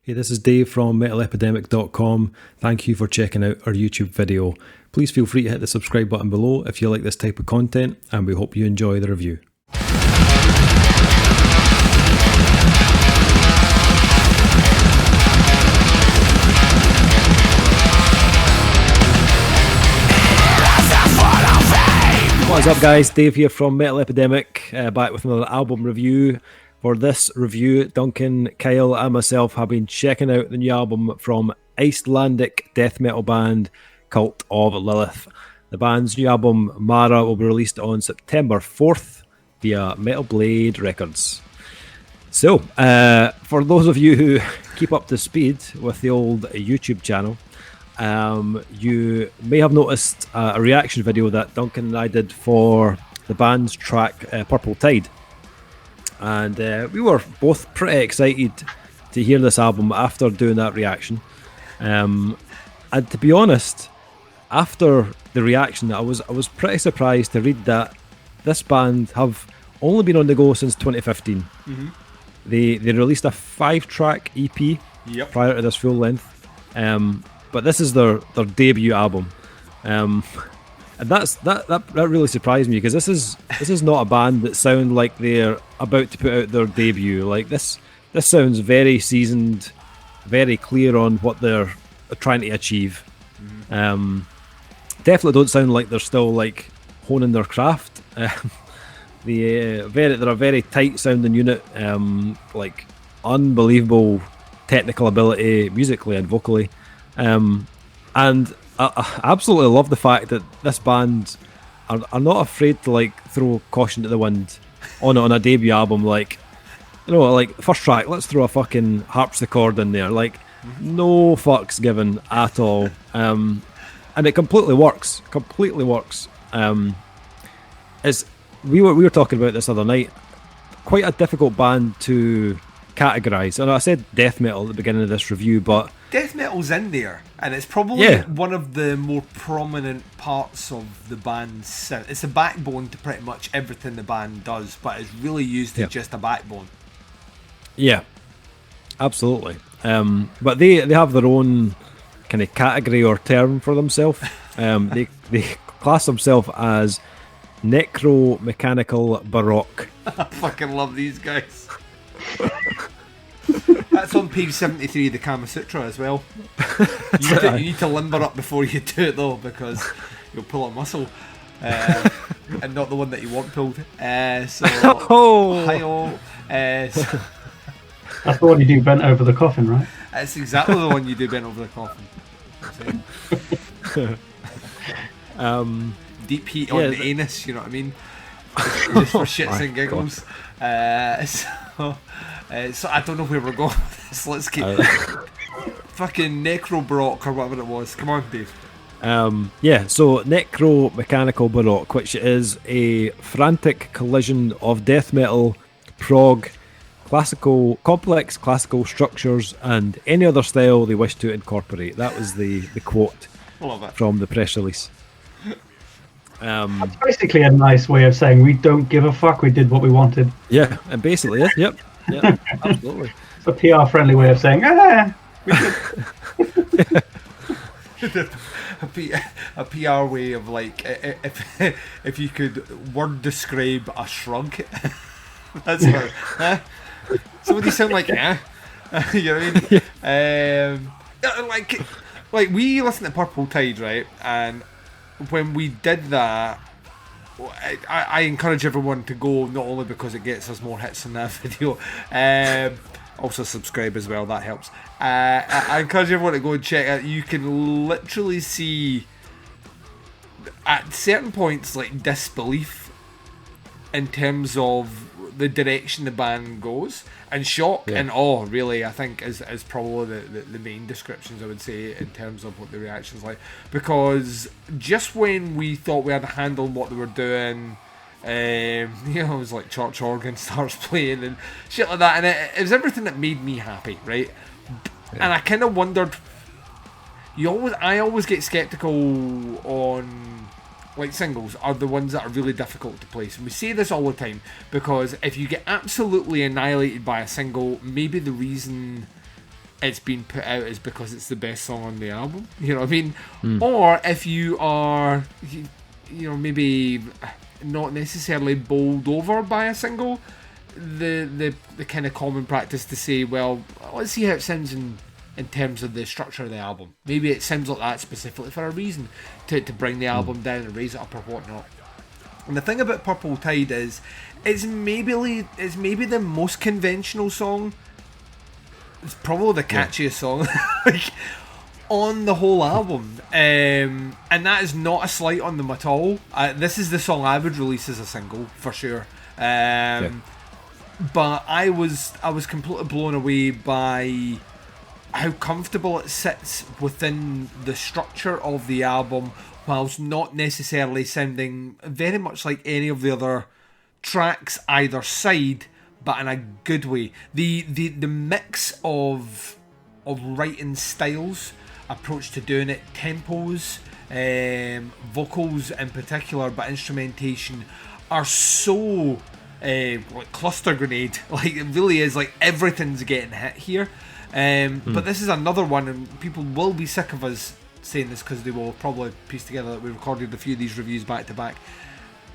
Hey, this is Dave from metalepidemic.com. Thank you for checking out our YouTube video. Please feel free to hit the subscribe button below if you like this type of content, and we hope you enjoy the review. What is up, guys? Dave here from Metal Epidemic, back with another album review. For this review, Duncan Kyle and myself have been checking out the new album from Icelandic death metal band Cult of Lilith. The band's new album, Mara, will be released on September 4th via Metal Blade Records. So, for those of you who keep up to speed with the old YouTube channel, you may have noticed a reaction video that Duncan and I did for the band's track Purple Tide. And we were both pretty excited to hear this album after doing that reaction. And to be honest, after the reaction, I was pretty surprised to read that this band have only been on the go since 2015. Mm-hmm. They released a 5-track EP prior to this full length, but this is their debut album. And that really surprised me, because this is not a band that sound like they're about to put out their debut. Like this sounds very seasoned, very clear on what they're trying to achieve. Mm-hmm. Definitely don't sound like they're still like honing their craft. They're a very tight sounding unit, like unbelievable technical ability musically and vocally, and I absolutely love the fact that this band are not afraid to like throw caution to the wind on a debut album. Like, you know, like first track, let's throw a fucking harpsichord in there. Like, no fucks given at all. And it completely works. We were talking about this other night. Quite a difficult band to categorize. And I said death metal at the beginning of this review, but death metal's in there, and it's probably one of the more prominent parts of the band's sound. It's a backbone to pretty much everything the band does, but it's really used as just a backbone. Yeah, absolutely. But they have their own kind of category or term for themselves. They class themselves as necro-mechanical baroque. I fucking love these guys. That's on page 73 of the Kama Sutra as well. You need to limber up before you do it though, because you'll pull a muscle, and not the one that you want pulled. That's the one you do bent over the coffin, right? That's exactly the one you do bent over the coffin. Deep heat on the anus, you know what I mean? Just for shits and giggles. So I don't know where we're going with this. Let's keep fucking Necro Baroque or whatever it was. Come on, Dave. So Necro Mechanical Baroque, which is a frantic collision of death metal, prog, complex classical structures, and any other style they wish to incorporate. That was the quote from the press release. That's basically a nice way of saying we don't give a fuck, we did what we wanted. Yeah, it basically is. Yep. Yeah, absolutely. It's a PR-friendly way of saying, we did. a PR way of like, if you could word describe a shrug. That's what. Somebody sound like, you know what I mean? Like we listened to Purple Tide, right? And when we did that, I encourage everyone to go, not only because it gets us more hits in that video, also subscribe as well, that helps. I encourage everyone to go and check it. You can literally see at certain points like disbelief in terms of the direction the band goes, and shock and awe, really, I think is probably the main descriptions I would say in terms of what the reaction's like. Because just when we thought we had a handle on what they were doing, it was like church organ starts playing and shit like that, and it was everything that made me happy, right? And I kind of wondered, I always get skeptical on like singles are the ones that are really difficult to place, and we say this all the time because if you get absolutely annihilated by a single, maybe the reason it's been put out is because it's the best song on the album. You know what I mean? Or if you are, you know, maybe not necessarily bowled over by a single, the kind of common practice to say, well, let's see how it sounds in terms of the structure of the album. Maybe it sounds like that specifically for a reason, to bring the album down and raise it up or whatnot. And the thing about Purple Tide is, it's maybe the most conventional song. It's probably the catchiest song like, on the whole album, and that is not a slight on them at all. This is the song I would release as a single for sure. But I was completely blown away by how comfortable it sits within the structure of the album, whilst not necessarily sounding very much like any of the other tracks either side, but in a good way. The mix of writing styles, approach to doing it, tempos, vocals in particular, but instrumentation are so like cluster grenade. Like, it really is, like everything's getting hit here. But this is another one, and people will be sick of us saying this because they will probably piece together that we recorded a few of these reviews back to back.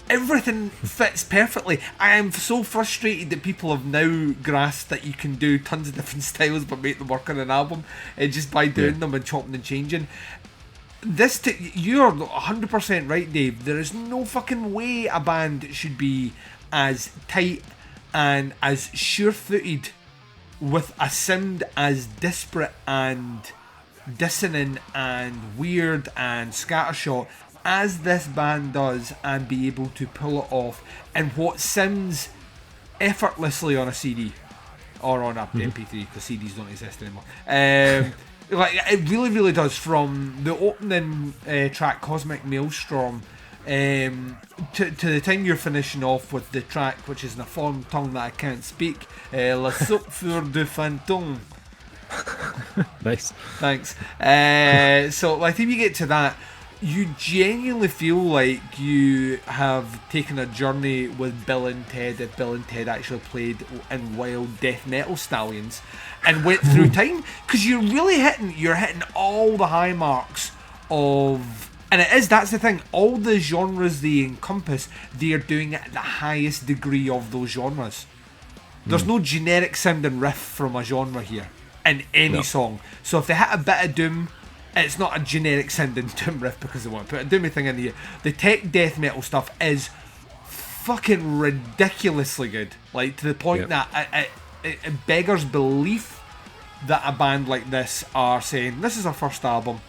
Everything fits perfectly. I am so frustrated that people have now grasped that you can do tons of different styles but make them work on an album just by doing them and chopping and changing. You're 100% right, Dave. There is no fucking way a band should be as tight and as sure-footed with a sound as disparate and dissonant and weird and scattershot as this band does, and be able to pull it off in what sounds effortlessly on a CD or on a MP3, because CDs don't exist anymore. Like, it really, really does. From the opening track, Cosmic Maelstrom, to the time you're finishing off with the track, which is in a foreign tongue that I can't speak, La Soupe pour de Fantôme. Nice. Thanks. So by the time you get to that, you genuinely feel like you have taken a journey with Bill and Ted, if Bill and Ted actually played in wild death metal stallions, and went through time, because you're hitting all the high marks of, and that's the thing, all the genres they encompass, they are doing it at the highest degree of those genres. There's no generic sounding riff from a genre here in any song. So if they hit a bit of doom, it's not a generic sounding doom riff because they want to put a doomy thing in here. The tech death metal stuff is fucking ridiculously good. Like, to the point that it beggars belief that a band like this are saying, this is our first album,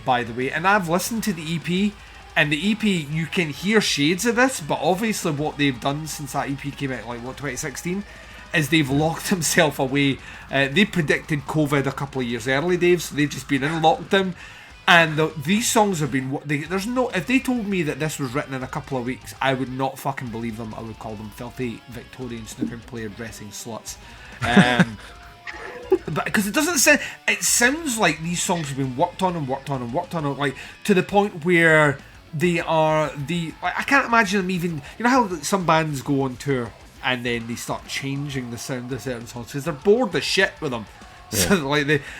by the way. And I've listened to the EP, and the EP, you can hear shades of this, but obviously what they've done since that EP came out, 2016, is they've locked themselves away. They predicted COVID a couple of years early, Dave, so they've just been in lockdown. And these songs have been... if they told me that this was written in a couple of weeks, I would not fucking believe them. I would call them filthy Victorian snooker player dressing sluts. But because it doesn't sound... It sounds like these songs have been worked on, like, to the point where they are... I can't imagine them even... You know how some bands go on tour and then they start changing the sound of certain songs because they're bored as shit with them. Yeah. So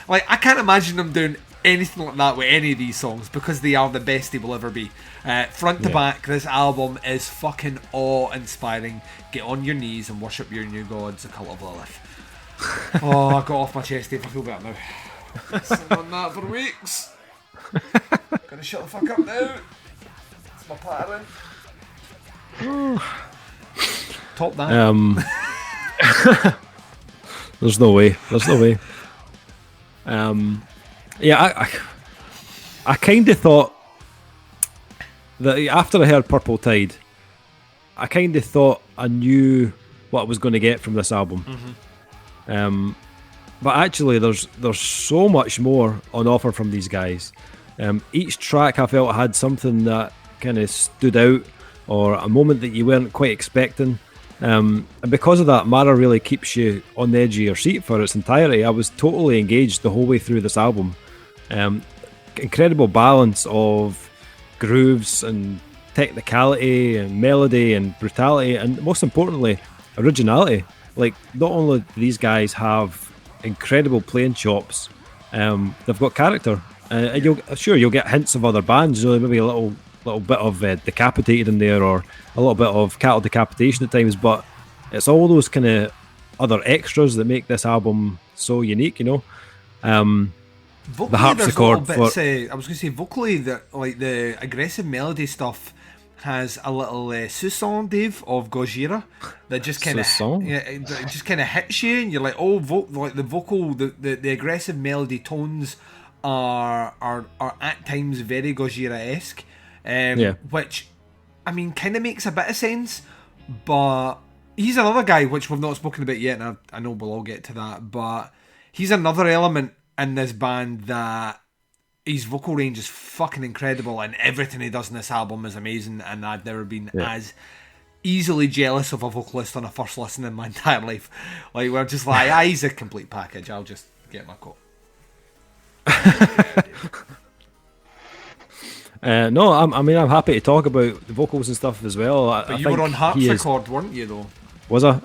I can't imagine them doing anything like that with any of these songs, because they are the best they will ever be. Front to back, this album is fucking awe-inspiring. Get on your knees and worship your new gods, the cult of Lilith. Oh, I got off my chest, Dave. I feel better now. Sitting on that for weeks. Gonna shut the fuck up now. It's my pattern. Top that. There's no way. I kind of thought that after I heard Purple Tide, I kind of thought I knew what I was going to get from this album. But actually, there's so much more on offer from these guys. Each track I felt had something that kind of stood out, or a moment that you weren't quite expecting. And because of that, Mara really keeps you on the edge of your seat for its entirety. I was totally engaged the whole way through this album. Incredible balance of grooves and technicality and melody and brutality, and most importantly, originality. Like, not only do these guys have incredible playing chops, they've got character. And you'll get hints of other bands, maybe a little bit of Decapitated in there, or a little bit of Cattle Decapitation at times, but it's all those kind of other extras that make this album so unique, Vocally, the harpsichord. I was going to say vocally that like the aggressive melody stuff has a little sousson, Dave, of Gojira that just kind of just kind of hits you, and you're like, oh, like the vocal, the aggressive melody tones are at times very Gojira-esque, which I mean kind of makes a bit of sense, but he's another guy which we've not spoken about yet, and I know we'll all get to that, but he's another element in this band that his vocal range is fucking incredible, and everything he does in this album is amazing, and I've never been as easily jealous of a vocalist on a first listen in my entire life. Like, we're just like, he's a complete package, I'll just get my coat. No, I'm happy to talk about the vocals and stuff as well. But you were on Harpsichord, weren't you, though? Was I?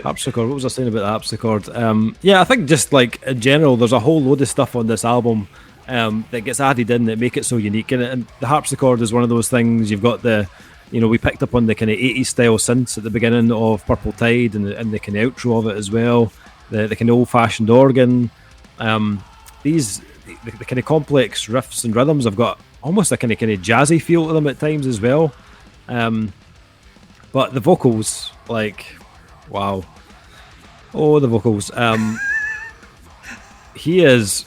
Harpsichord. What was I saying about the harpsichord? I think just like in general, there's a whole load of stuff on this album that gets added in that make it so unique. And the harpsichord is one of those things. You've got we picked up on the kind of 80s style synths at the beginning of Purple Tide and the kind of outro of it as well. The kind of old fashioned organ. The kind of complex riffs and rhythms have got almost a kind of jazzy feel to them at times as well. But the vocals, like, wow. Oh, the vocals. He is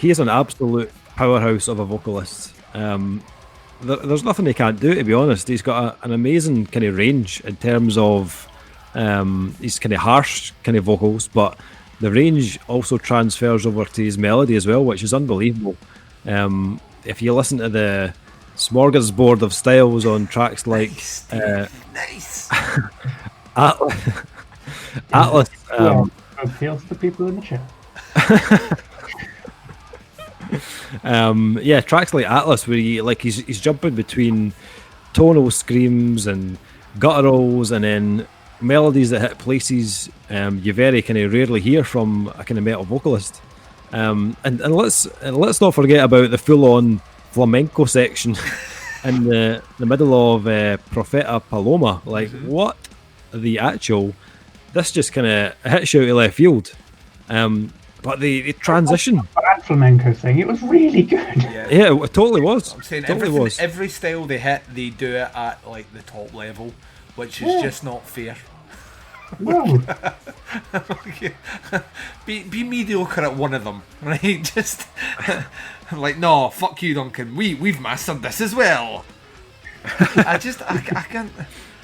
an absolute powerhouse of a vocalist. There's nothing he can't do, to be honest. He's got an amazing kind of range in terms of his kind of harsh kind of vocals, but the range also transfers over to his melody as well, which is unbelievable. If you listen to the smorgasbord of styles on tracks like nice. Atlas. Appeals to people in the chat. Tracks like Atlas, where he's jumping between tonal screams and gutturals, and then melodies that hit places you very kind of rarely hear from a kind of metal vocalist. And let's not forget about the full-on flamenco section in the middle of Prophetic Paloma. Like, what the actual? This just kind of hits you out of left field. But the transition, that flamenco thing, it was really good. Yeah, it totally was. I'm saying totally every style they hit, they do it at like the top level, which is just not fair. No. be mediocre at one of them, right? Just like, no, fuck you, Duncan. We've mastered this as well. I can't.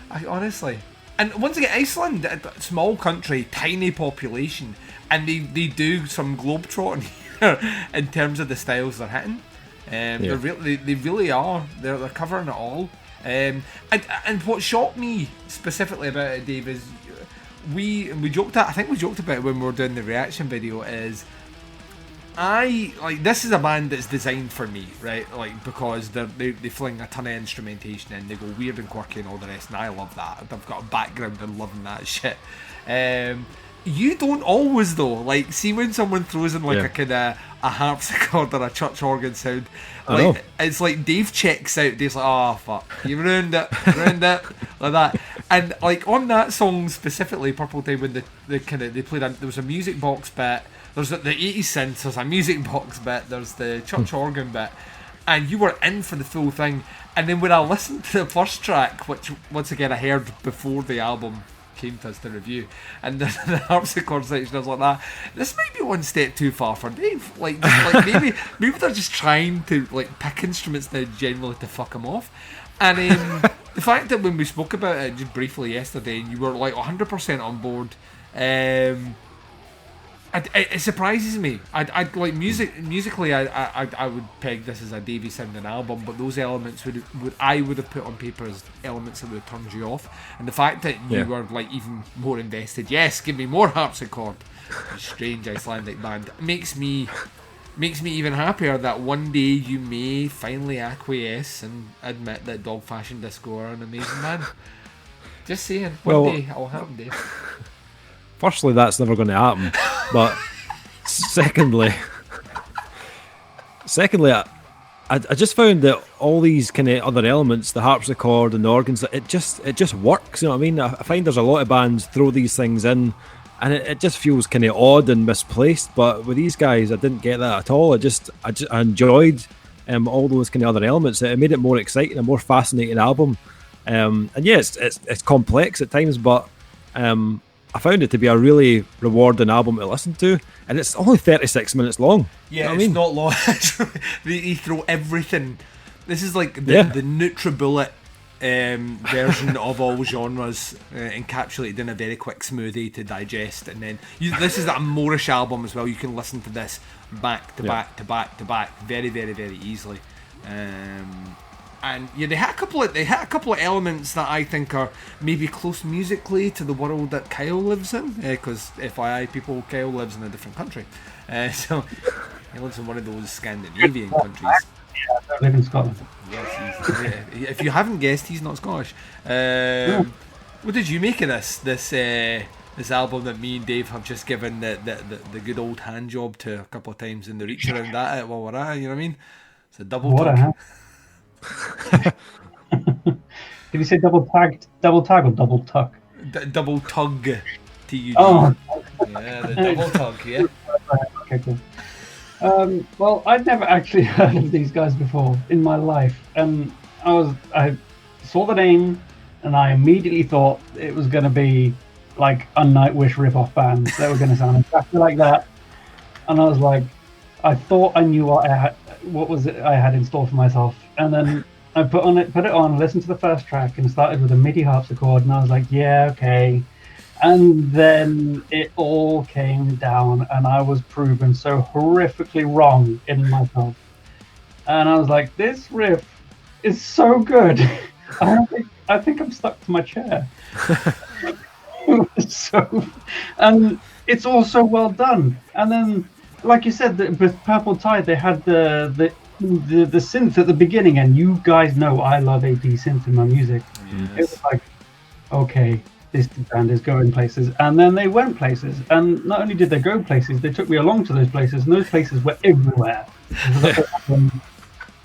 I honestly. And once again, Iceland, a small country, tiny population, and they do some globetrotting here in terms of the styles they're hitting. They really are. They're covering it all. And what shocked me specifically about it, Dave, is we joked at. I think we joked about it when we were doing the reaction video. Is this is a band that's designed for me, right? Like, because they fling a ton of instrumentation in, they go weird and quirky and all the rest, and I love that. I've got a background in loving that shit. You don't always though. Like, see when someone throws in like a kind of a harpsichord or a church organ sound, like it's like Dave checks out. Dave's like, oh fuck, you ruined it, like that. And like on that song specifically, Purple Tide, when they played, there was a music box bit. There's the 80s synths, there's a music box bit, there's the church organ bit, and you were in for the full thing. And then when I listened to the first track, which once again I heard before the album came to us to review, and the harpsichord section, I was like, that this might be one step too far for Dave. Like maybe they're just trying to like pick instruments now generally to fuck him off. And the fact that when we spoke about it just briefly yesterday, and you were like 100% on board, it surprises me. I'd like musically. I would peg this as a Davey sounding album, but those elements would have put on paper as elements that would have turned you off. And the fact that you were like even more invested, yes, give me more harpsichord. A strange Icelandic band makes me even happier that one day you may finally acquiesce and admit that Dog Fashion Disco are an amazing band. Just saying, one day it'll happen, Dave. Firstly, that's never going to happen, but Secondly, I just found that all these kind of other elements, the harpsichord and the organs, it just works. You know what I mean? I find there's a lot of bands throw these things in, and it just feels kind of odd and misplaced. But with these guys, I didn't get that at all. I enjoyed all those kind of other elements. It made it more exciting, a more fascinating album. And yes, it's complex at times, but I found it to be a really rewarding album to listen to, and it's only 36 minutes long. Yeah, you know it's not long. They throw everything. This is like the NutriBullet version of all genres, encapsulated in a very quick smoothie to digest. And then this is a Moorish album as well. You can listen to this back to back to back to back very, very, very easily. And yeah, they had a couple of elements that I think are maybe close musically to the world that Kyle lives in, because FYI, people, Kyle lives in a different country, so he lives in one of those Scandinavian countries. Yeah, I live in Scotland. Yes, if you haven't guessed, he's not Scottish. What did you make of this album that me and Dave have just given the good old hand job to a couple of times in the reach around at it while we're at it, you know what I mean? It's a double tug. Did you say double tag or double tuck? Double tug. T-U-G. Oh, yeah, the double tug. Yeah. Okay, cool. Well, I'd never actually heard of these guys before in my life, and I saw the name, and I immediately thought it was going to be like a Nightwish rip-off band. They were going to sound exactly like that, and I was like, I thought I knew what I had in store for myself, and then I put it on, listened to the first track, and started with a MIDI harpsichord, and I was like, yeah, okay. And then it all came down, and I was proven so horrifically wrong in myself. And I was like, this riff is so good. I think I'm stuck to my chair. And it's all so well done. And then, like you said, with Purple Tide, they had the synth at the beginning, and you guys know I love 80s synth in my music. Yes. It was like, okay, this band is going places, and then they went places, and not only did they go places, they took me along to those places, and those places were everywhere.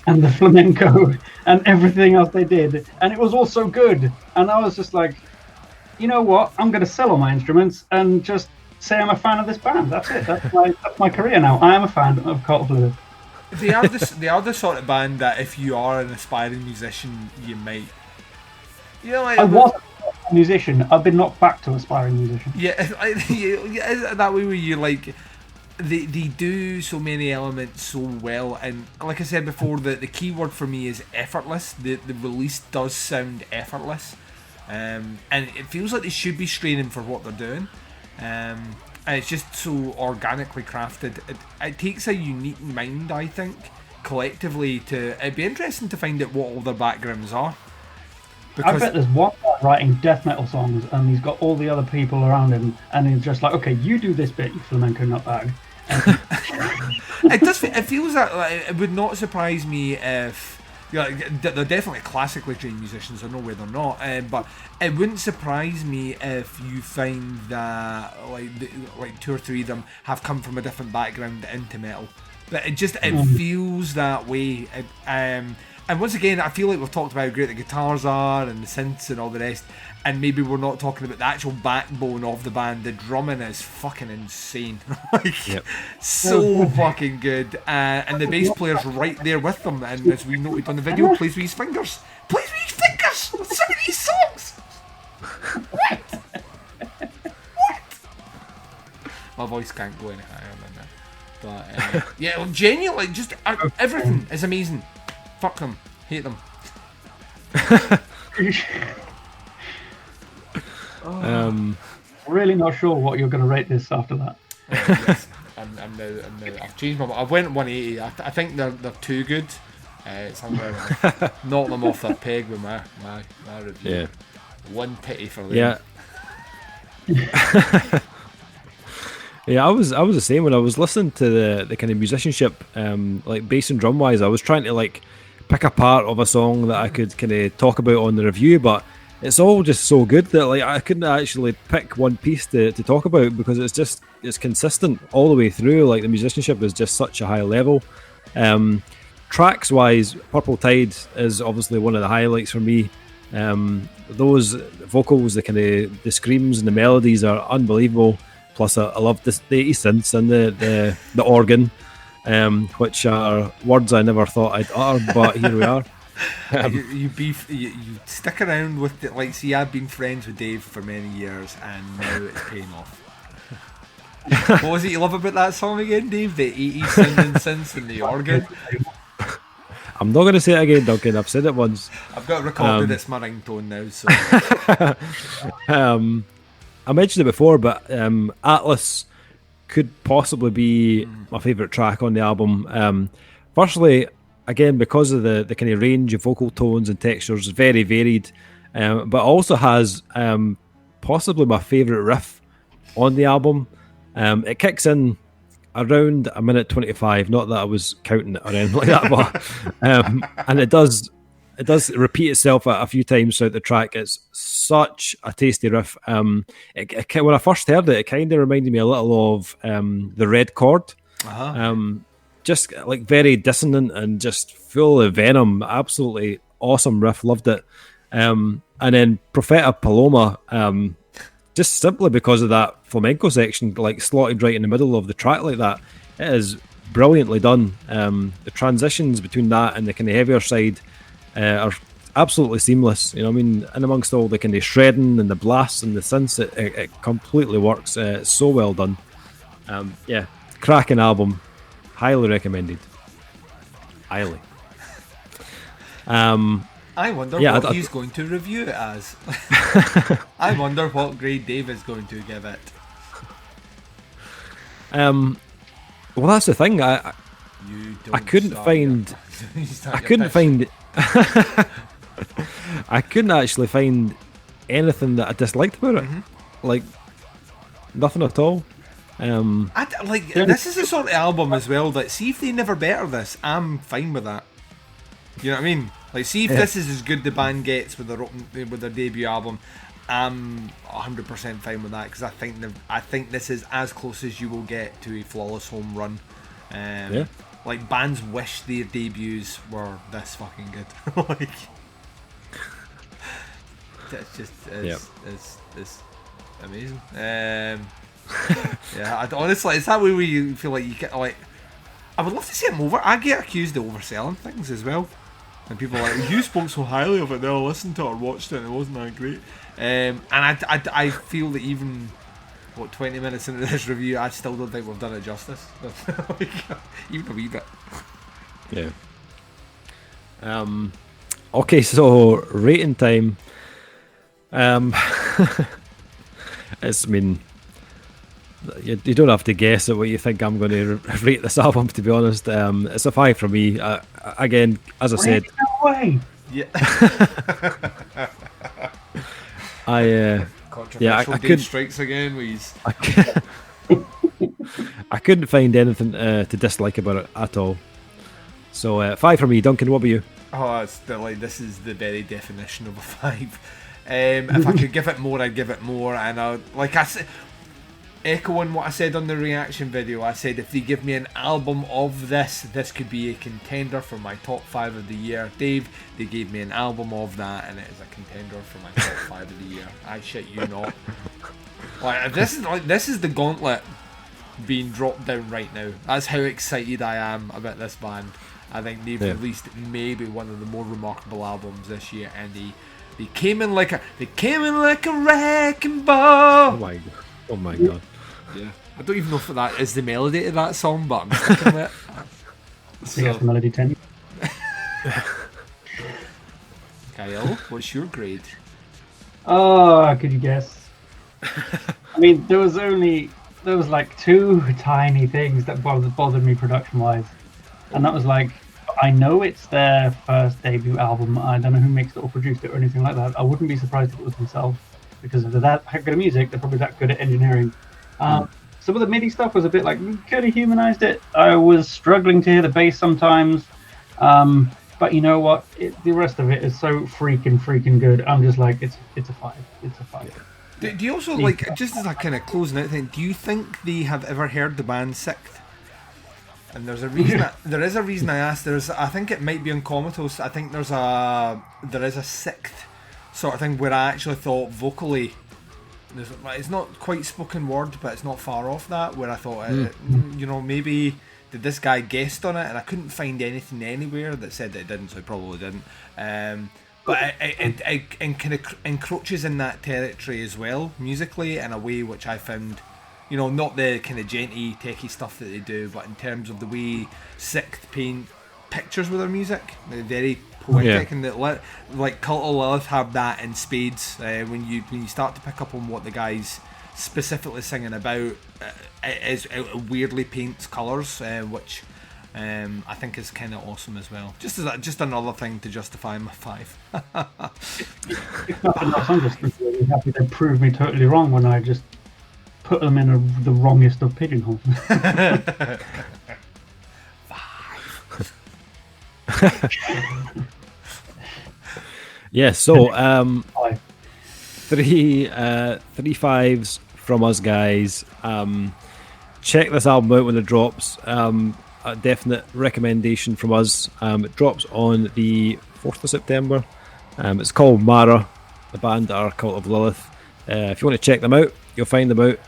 And the flamenco and everything else they did, and it was all so good. And I was just like, you know what, I'm going to sell all my instruments and just say I'm a fan of this band. That's it. That's my career now. I am a fan of Cult of Lilith. They are the sort of band that if you are an aspiring musician, you might. You know, like, I was a musician. I've been knocked back to aspiring musician. Yeah, that way where you like. They do so many elements so well, and like I said before, the key word for me is effortless. The release does sound effortless, and it feels like they should be straining for what they're doing, and it's just so organically crafted. It takes a unique mind, I think, collectively. It'd be interesting to find out what all their backgrounds are. I bet there's one guy writing death metal songs, and he's got all the other people around him, and he's just like, okay, you do this bit, you flamenco nutbag. It feels like it would not surprise me if, they're definitely classically trained musicians. I know where they're not, but it wouldn't surprise me if you find that like two or three of them have come from a different background into metal. But it feels that way. And once again, I feel like we've talked about how great the guitars are and the synths and all the rest, and maybe we're not talking about the actual backbone of the band. The drumming is fucking insane. So fucking good. And the bass player's right there with them, and as we noted on the video, plays with his fingers. Plays with his fingers with some of these songs! What? My voice can't go any higher than that. But, genuinely, just everything is amazing. Fuck them. Hate them. Really not sure what you're going to rate this after that. Yes. I'm now. I've changed my mind. I went 180. I think they're too good. Somewhere knock them off their peg with my review. Yeah. One pity for them. Yeah. Yeah, I was the same when I was listening to the kind of musicianship, like bass and drum wise. I was trying to like pick a part of a song that I could kind of talk about on the review, but it's all just so good that like I couldn't actually pick one piece to talk about because it's consistent all the way through. Like the musicianship is just such a high level. Tracks wise, Purple Tide is obviously one of the highlights for me. Those vocals, the screams and the melodies are unbelievable. Plus, I love the 80s synths and the organ, which are words I never thought I'd utter, but here we are. You stick around with it. Like, see, I've been friends with Dave for many years, and now it's paying off. What was it you love about that song again, Dave? The 80s sounding synths and the organ. I'm not going to say it again, Duncan. I've said it once. I've got it recorded. It's my ringtone now. So I mentioned it before, but Atlas could possibly be my favourite track on the album. Firstly, again, because of the kind of range of vocal tones and textures, very varied, but also has possibly my favourite riff on the album. It kicks in around a minute 25, not that I was counting it or anything like that, but and it does repeat itself a few times throughout the track. It's such a tasty riff. When I first heard it kind of reminded me a little of the Red Chord. Just like very dissonant and just full of venom. Absolutely awesome riff, loved it. And then Prophetic Paloma, just simply because of that flamenco section, like slotted right in the middle of the track like that. It is brilliantly done. The transitions between that and the kind of heavier side are absolutely seamless. You know what I mean? And amongst all the kind of shredding and the blasts and the synths, it completely works. It's so well done. Yeah, cracking album. Highly recommended. Highly. I wonder what he's going to review it as. I wonder what grade Dave is going to give it. Well, that's the thing. I couldn't find. I couldn't actually find anything that I disliked about it. Like nothing at all. This is the sort of album as well that, see if they never better this, I'm fine with that. You know what I mean? Like, see if this is as good the band gets with their debut album, I'm 100% fine with that, because I think this is as close as you will get to a flawless home run. Like, bands wish their debuts were this fucking good. Like, it's just it's amazing. Yeah, honestly, is that way where you feel like you get like? I would love to see them over. I get accused of overselling things as well, and people are like, you spoke so highly of it, they'll listen to it or watched it, and it wasn't that great. And I feel that even 20 minutes into this review, I still don't think we've done it justice. Like, even a wee bit. Yeah. Okay, so rating time. It's, I mean, you don't have to guess at what you think I'm going to rate this album, to be honest. It's a 5 for me. Again, as I said, yeah. I couldn't strikes again. I couldn't find anything to dislike about it at all. So 5 for me. Duncan, what about you? Oh, this is the very definition of a 5. If I could give it more, I'd give it more. And I said, echoing what I said on the reaction video, I said if they give me an album of this could be a contender for my top 5 of the year. Dave, they gave me an album of that, and it is a contender for my top 5 of the year. I shit you not. This is the gauntlet being dropped down right now. That's how excited I am about this band. I think they've released maybe one of the more remarkable albums this year, and they came in like a wrecking ball. Oh my god. Yeah, I don't even know if that is the melody to that song, but I'm sticking with it. Yes, melody 10. Kyle, what's your grade? Oh, could you guess? I mean, there was like 2 tiny things that bothered me production-wise, and that was like, I know it's their first debut album. I don't know who mixed it or produced it or anything like that. I wouldn't be surprised if it was themselves, because if they're that good at music, they're probably that good at engineering. Some of the MIDI stuff was a bit like, we could have humanized it. I was struggling to hear the bass sometimes. But you know what? The rest of it is so freaking good. I'm just like, it's a 5. It's a 5. Do you also like, just as a kind of closing out thing? Do you think they have ever heard the band Sixth? And there's a reason. There is a reason I asked. I think it might be on Comatose. I think there is a sixth sort of thing where I actually thought vocally, it's not quite spoken word, but it's not far off that. Where I thought, maybe did this guy guest on it, and I couldn't find anything anywhere that said that it didn't, so it probably didn't. But it kind of encroaches in that territory as well, musically, in a way which I found, not the kind of genty, techie stuff that they do, but in terms of the way Sixth paint pictures with their music, they're very poetic, and that like Cult of Lilith have that in spades. When you start to pick up on what the guy's specifically singing about, it weirdly paints colours, which I think is kind of awesome as well. Just another thing to justify my 5. If nothing else, I'm just really happy they proved me totally wrong when I just put them in the wrongest of pigeonholes. 5. Yeah, so 5. 3 5s from us, guys. Check this album out when it drops. A definite recommendation from us. It drops on the 4th of September. It's called Mara. The band are Cult of Lilith. If you want to check them out, you'll find them out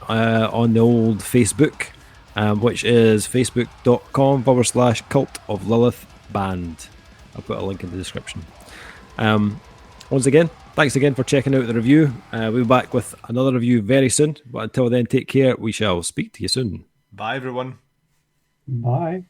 on the old Facebook, which is facebook.com/Cult of Lilith Band. I'll put a link in the description. Once again, thanks again for checking out the review. We'll be back with another review very soon. But until then, take care. We shall speak to you soon. Bye, everyone. Bye.